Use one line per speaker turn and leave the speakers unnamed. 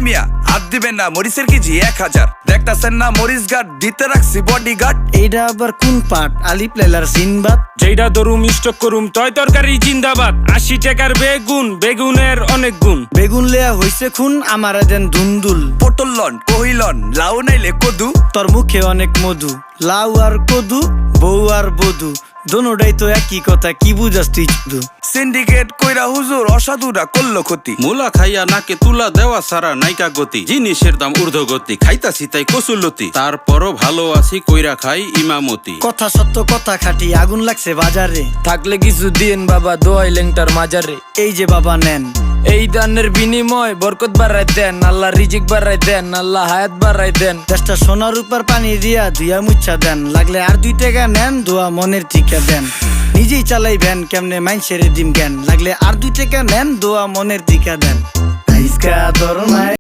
মিয়া হাত দিবেন না, মরিচের কেজি 1000। দেখতাছেন না মরিচ গার্ড দিতে রাখছি বডি গার্ড।
এইটা আবার কোন পাট? আলিপ লাইলার সিনবাদ।
যেইটা ধরুম স্টক করুম তয় তরকারি জিন্দাবাদ। 80 টাকার বেগুন, বেগুনের অনেক গুণ।
বেগুন লেয়া হইছে খুন, আমারে দেন দুন্দুল।
পটল লন, কহিলন, লাউ নাইলে কদু।
তোর মুখে অনেক মধু, লাউ আর কদু, বউ আর বধু, দোনোটাই তো একই কথা, কি বুঝাস তুই শুধু?
সিন্ডিকেট কইরা হুজুর অসাধুরা করলো ক্ষতি।
মুলা খাইয়া নাকে তুলা দেওয়া সারা নাইকা গতি। জিনিসের দাম ঊর্ধ্বগতি, খাইতাছি তাই কসুলতি। তারপরও ভালো আছি কইরা খাই ইমামতি।
কথা সত্য কথা খাটি, আগুন লাগছে বাজারে।
থাকলে কিছু দিয়েন বাবা, দোয়াই লেংটার মাজারে।
এই যে বাবা নেন,
এই দানের বিনিময় বরকত বাড়াই দেন, আল্লাহ রিজিক বাড়াই দেন, আল্লাহ হায়াত বাড়াই দেন।
দেশটা সোনার উপর পানি দিয়া ধুইয়া মুচ্ছা দেন। লাগলে আর 2 টাকা নেন, দোয়া মনের ঠিকা দেন। নিজেই চালাই ভ্যান, কেমনে মাইনসেরে দিম জ্ঞান। লাগলে আর 2 টাকা নেন, দোয়া মনের ঠিকা দেন। আইসকা তোর মায়